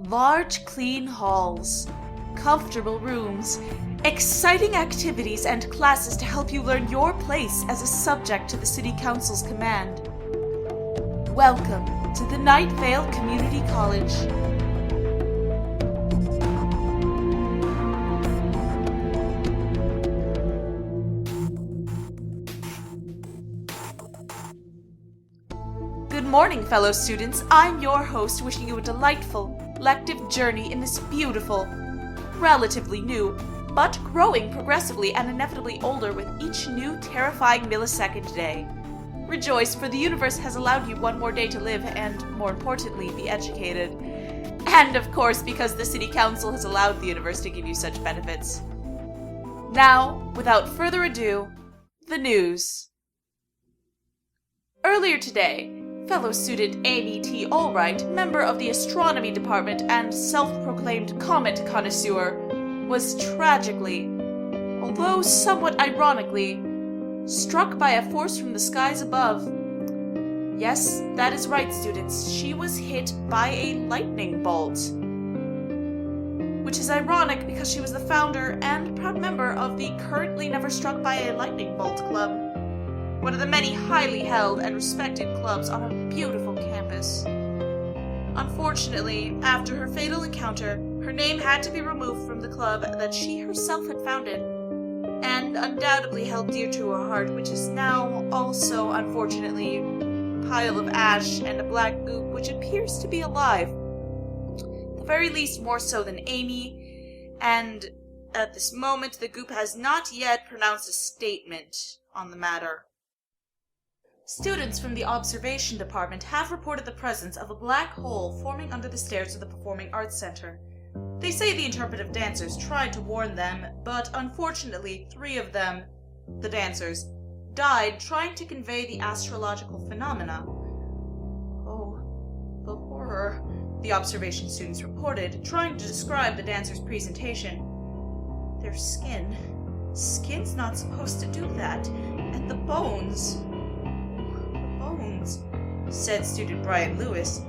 Large, clean halls, comfortable rooms, exciting activities and classes to help you learn your place as a subject to the City Council's command. Welcome to the Night Vale Community College. Good morning, fellow students. I'm your host, wishing you a delightful, lective journey in this beautiful, relatively new, but growing progressively and inevitably older with each new terrifying millisecond day. Rejoice, for the universe has allowed you one more day to live and, more importantly, be educated. And, of course, because the City Council has allowed the universe to give you such benefits. Now, without further ado, the news. Earlier today, fellow student Amy T. Allwright, member of the astronomy department and self-proclaimed comet connoisseur, was tragically, although somewhat ironically, struck by a force from the skies above. Yes, that is right, students. She was hit by a lightning bolt. Which is ironic because she was the founder and proud member of the Currently Never Struck by a Lightning Bolt Club, one of the many highly held and respected clubs on a beautiful campus. Unfortunately, after her fatal encounter, her name had to be removed from the club that she herself had founded, and undoubtedly held dear to her heart, which is now also, unfortunately, a pile of ash and a black goop which appears to be alive. At the very least, more so than Amy, and at this moment the goop has not yet pronounced a statement on the matter. Students from the observation department have reported the presence of a black hole forming under the stairs of the Performing Arts Center. They say the interpretive dancers tried to warn them, but unfortunately 3 of them, the dancers, died trying to convey the astrological phenomena. Oh, the horror, the observation students reported, trying to describe the dancers' presentation. Their skin's not supposed to do that, and the bones, said student Brian Lewis.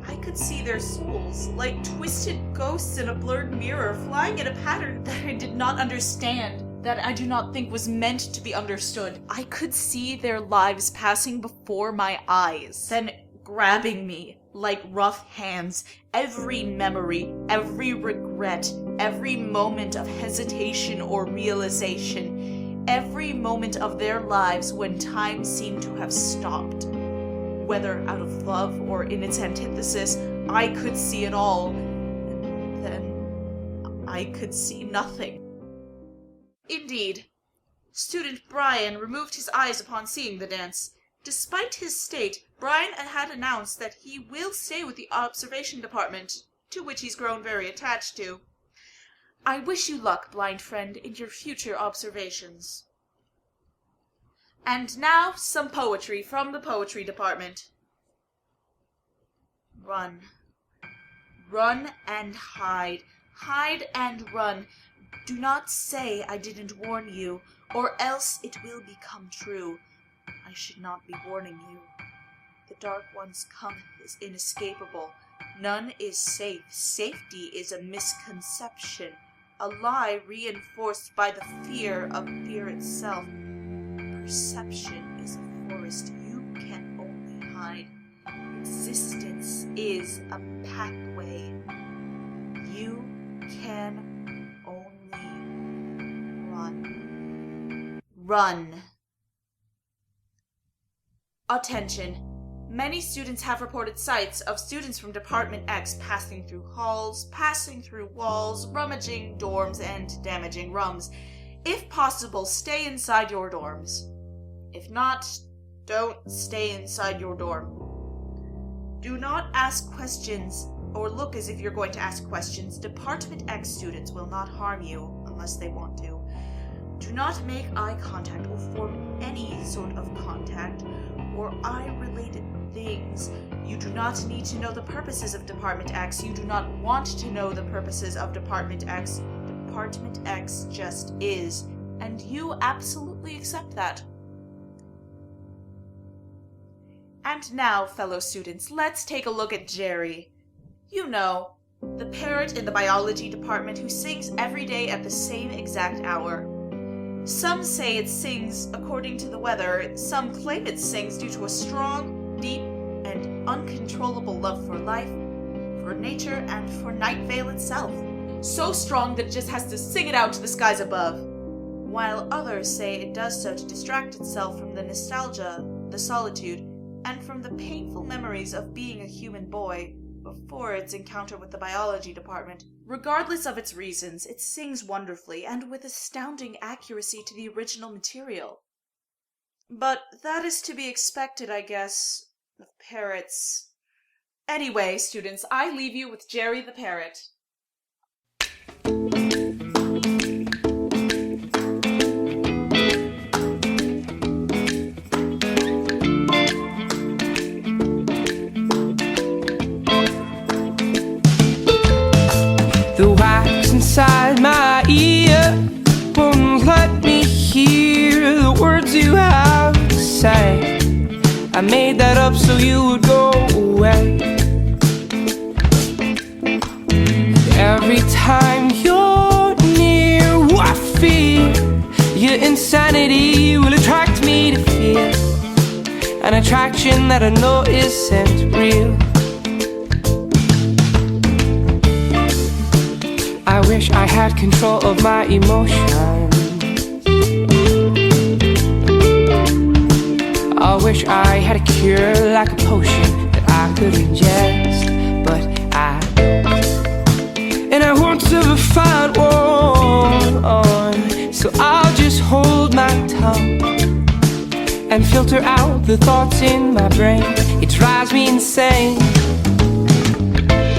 I could see their souls, like twisted ghosts in a blurred mirror, flying in a pattern that I did not understand, that I do not think was meant to be understood. I could see their lives passing before my eyes, then grabbing me like rough hands, every memory, every regret, every moment of hesitation or realization, every moment of their lives when time seemed to have stopped. Whether out of love or in its antithesis, I could see it all. And then I could see nothing. Indeed, student Brian removed his eyes upon seeing the dance. Despite his state, Brian had announced that he will stay with the observation department, to which he's grown very attached to. I wish you luck, blind friend, in your future observations. And now, some poetry from the poetry department. Run. Run and hide. Hide and run. Do not say I didn't warn you, or else it will become true. I should not be warning you. The Dark One's coming is inescapable. None is safe. Safety is a misconception, a lie reinforced by the fear of fear itself. Perception is a forest you can only hide. Existence is a pathway you can only run. Run. Attention. Many students have reported sights of students from Department X passing through halls, passing through walls, rummaging dorms, and damaging rooms. If possible, stay inside your dorms. If not, don't stay inside your dorm. Do not ask questions or look as if you're going to ask questions. Department X students will not harm you unless they want to. Do not make eye contact or form any sort of contact or eye-related things. You do not need to know the purposes of Department X. You do not want to know the purposes of Department X. Department X just is, and you absolutely accept that. And now, fellow students, let's take a look at Jerry. You know, The parrot in the biology department who sings every day at the same exact hour. Some say it sings according to the weather, some claim it sings due to a strong, deep, and uncontrollable love for life, for nature, and for Night Vale itself. So strong that it just has to sing it out to the skies above. While others say it does so to distract itself from the nostalgia, the solitude, and from the painful memories of being a human boy before its encounter with the biology department. Regardless of its reasons, it sings wonderfully and with astounding accuracy to the original material. But that is to be expected, I guess, of parrots. Anyway, students, I leave you with Jerry the parrot. The wax inside my ear won't let me hear the words you have to say. I made that up so you would go away. And every time you're near, I feel your insanity will attract me to fear, an attraction that I know isn't real. I wish I had control of my emotions. I wish I had a cure like a potion that I could ingest, but I don't. And I won't ever find one, so I'll just hold my tongue and filter out the thoughts in my brain. It drives me insane.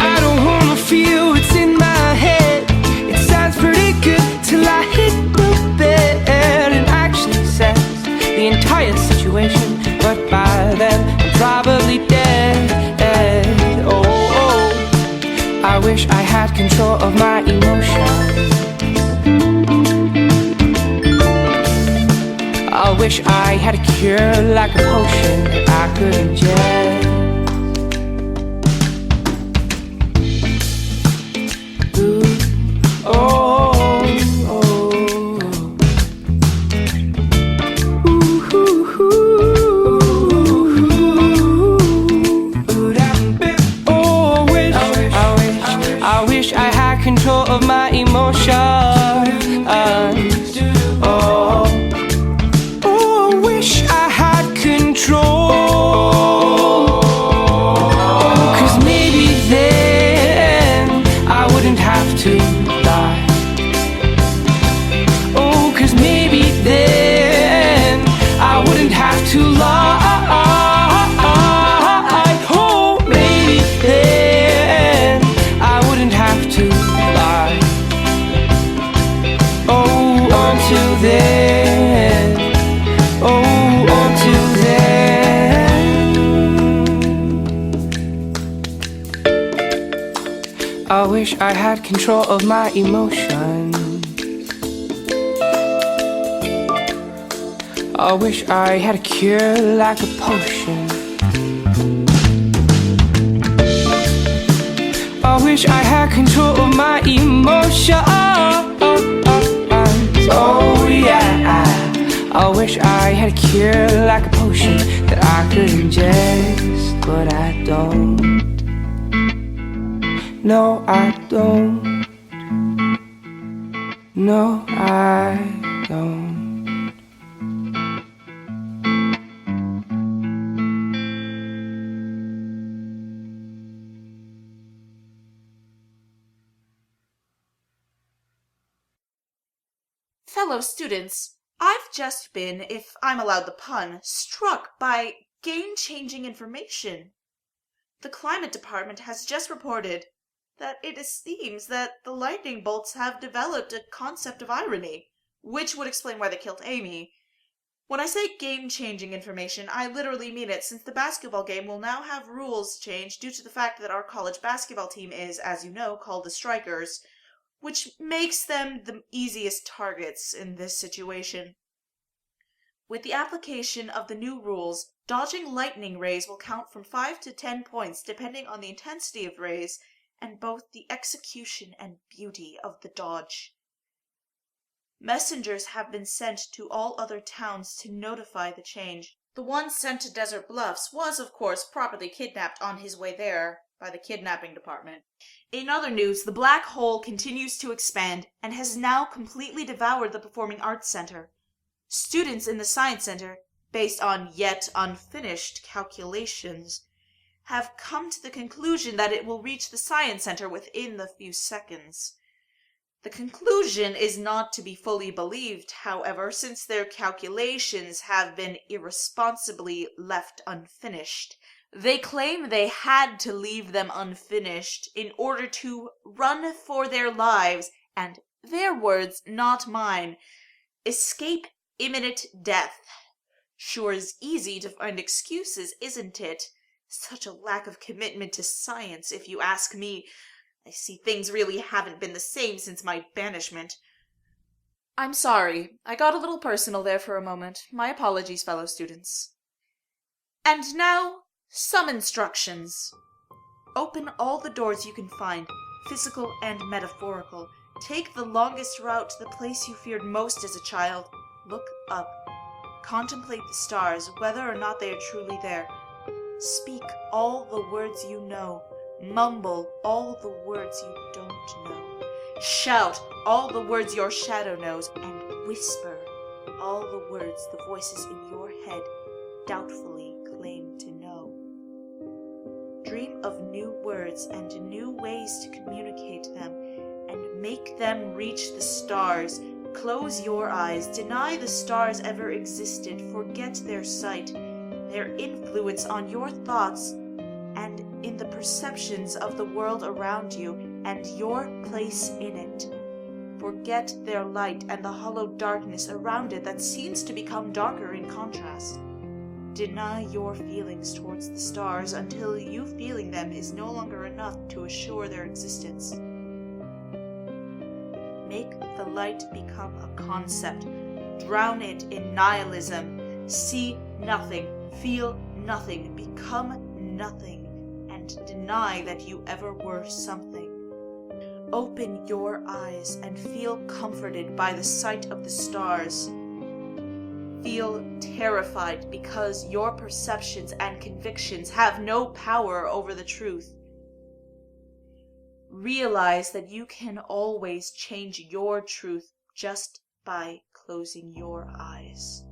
I don't wanna feel what's in my head. It sounds pretty good till I hit the bed and actually says the entire situation, but by then I'm probably dead. Oh, oh, I wish I had control of my emotions. I wish I had a cure like a potion that I could ingest. Control of my emotions. Oh, oh, I wish I had control. Oh, 'cause maybe then I wouldn't have to lie. Oh, 'cause maybe then I wouldn't have to lie. Oh, maybe then I wouldn't have to. Until then, oh, until then, I wish I had control of my emotions. I wish I had a cure like a potion. I wish I had control of my emotions. Oh yeah, I wish I had a cure like a potion that I could ingest, but I don't. No, I don't. No, I don't. Fellow students, I've just been, if I'm allowed the pun, struck by game-changing information. The climate department has just reported that it seems that the lightning bolts have developed a concept of irony, which would explain why they killed Amy. When I say game-changing information, I literally mean it, since the basketball game will now have rules changed due to the fact that our college basketball team is, as you know, called the Strikers, which makes them the easiest targets in this situation. With the application of the new rules, dodging lightning rays will count from 5 to 10 points depending on the intensity of rays, and both the execution and beauty of the dodge. Messengers have been sent to all other towns to notify the change. The one sent to Desert Bluffs was, of course, properly kidnapped on his way there by the kidnapping department. In other news, the black hole continues to expand and has now completely devoured the Performing Arts Center. Students in the Science Center, based on yet unfinished calculations, have come to the conclusion that it will reach the Science Center within a few seconds. The conclusion is not to be fully believed, however, since their calculations have been irresponsibly left unfinished. They claim they had to leave them unfinished in order to run for their lives and, their words, not mine, escape imminent death. Sure is easy to find excuses, isn't it? Such a lack of commitment to science, if you ask me. I see things really haven't been the same since my banishment. I'm sorry. I got a little personal there for a moment. My apologies, fellow students. And now, some instructions. Open all the doors you can find, physical and metaphorical. Take the longest route to the place you feared most as a child. Look up. Contemplate the stars, whether or not they are truly there. Speak all the words you know. Mumble all the words you don't know. Shout all the words your shadow knows, and whisper all the words the voices in your head doubtfully claim to know. Dream of new words and new ways to communicate them, and make them reach the stars. Close your eyes, deny the stars ever existed, forget their sight, their influence on your thoughts, and in the perceptions of the world around you, and your place in it. Forget their light and the hollow darkness around it that seems to become darker in contrast. Deny your feelings towards the stars until you feeling them is no longer enough to assure their existence. Make the light become a concept. Drown it in nihilism. See nothing, feel nothing, become nothing, and deny that you ever were something. Open your eyes and feel comforted by the sight of the stars. Feel terrified because your perceptions and convictions have no power over the truth. Realize that you can always change your truth just by closing your eyes.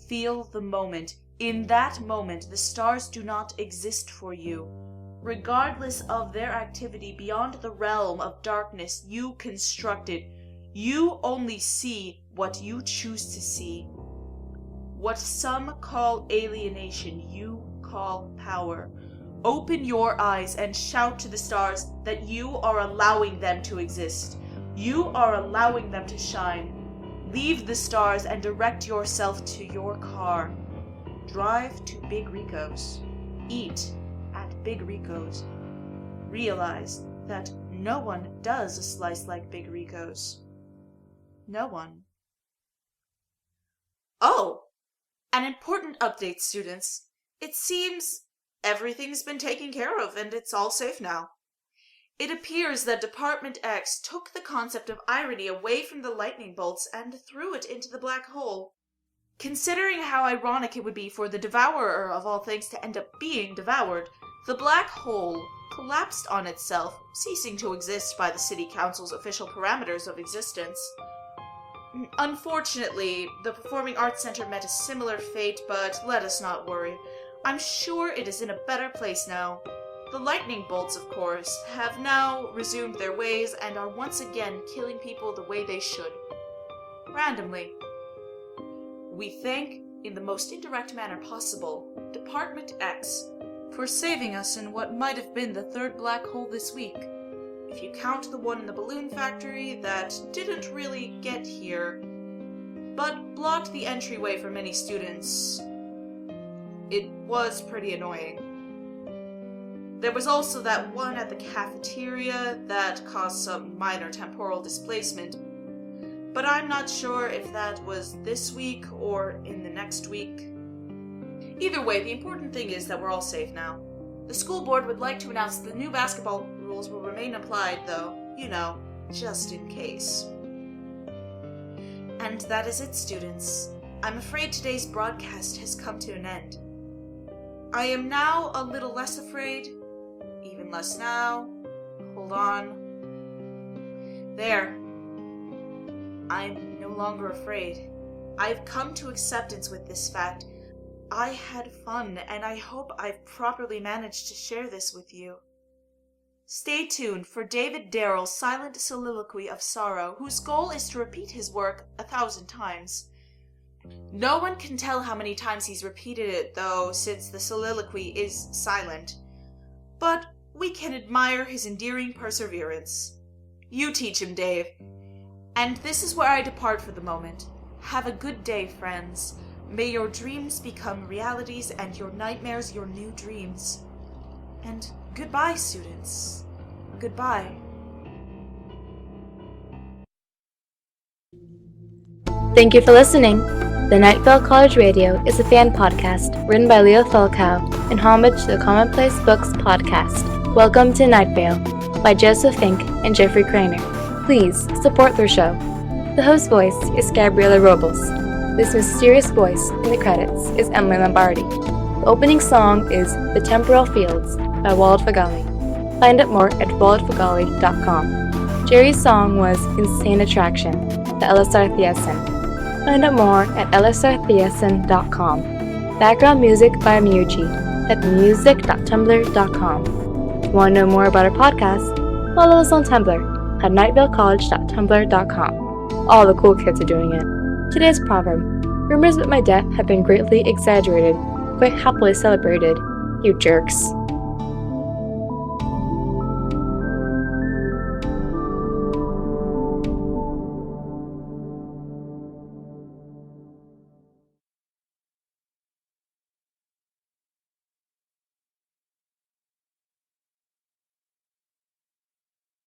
Feel the moment. In that moment, the stars do not exist for you. Regardless of their activity beyond the realm of darkness you constructed, you only see what you choose to see. What some call alienation, you call power. Open your eyes and shout to the stars that you are allowing them to exist. You are allowing them to shine. Leave the stars and direct yourself to your car. Drive to Big Rico's. Eat at Big Rico's. Realize that no one does a slice like Big Rico's. No one. Oh, an important update, students. It seems everything's been taken care of and it's all safe now. It appears that Department X took the concept of irony away from the lightning bolts and threw it into the black hole. Considering how ironic it would be for the devourer of all things to end up being devoured, the black hole collapsed on itself, ceasing to exist by the City Council's official parameters of existence. Unfortunately, the Performing Arts Center met a similar fate, but let us not worry. I'm sure it is in a better place now. The lightning bolts, of course, have now resumed their ways and are once again killing people the way they should. Randomly. We thank, in the most indirect manner possible, Department X for saving us in what might have been the third black hole this week. If you count the one in the balloon factory that didn't really get here, but blocked the entryway for many students, it was pretty annoying. There was also that one at the cafeteria that caused some minor temporal displacement, but I'm not sure if that was this week or in the next week. Either way, the important thing is that we're all safe now. The school board would like to announce the new basketball rules will remain applied, though, just in case. And that is it, students. I'm afraid today's broadcast has come to an end. I am now a little less afraid. Even less now. Hold on. There. I'm no longer afraid. I've come to acceptance with this fact. I had fun, and I hope I've properly managed to share this with you. Stay tuned for David Darrell's silent soliloquy of sorrow, whose goal is to repeat his work 1,000 times. No one can tell how many times he's repeated it, though, since the soliloquy is silent. But we can admire his endearing perseverance. You teach him, Dave. And this is where I depart for the moment. Have a good day, friends. May your dreams become realities and your nightmares your new dreams. And goodbye, students. Goodbye. Thank you for listening. The Night Vale College Radio is a fan podcast written by Leo Falcow in homage to the Commonplace Books podcast. Welcome to Night Vale by Joseph Fink and Jeffrey Craner. Please support their show. The host voice is Gabriela Robles. This mysterious voice in the credits is Emily Lombardi. The opening song is The Temporal Fields by Wald Fagali. Find out more at waldfagali.com. Jerry's song was Insane Attraction by LSR Thiessen. Find out more at lsrthiessen.com. Background music by Miyuji at music.tumblr.com. If you want to know more about our podcast, follow us on Tumblr at nightvalecollege.tumblr.com. All the cool kids are doing it. Today's proverb: rumors about my death have been greatly exaggerated, quite happily celebrated. You jerks.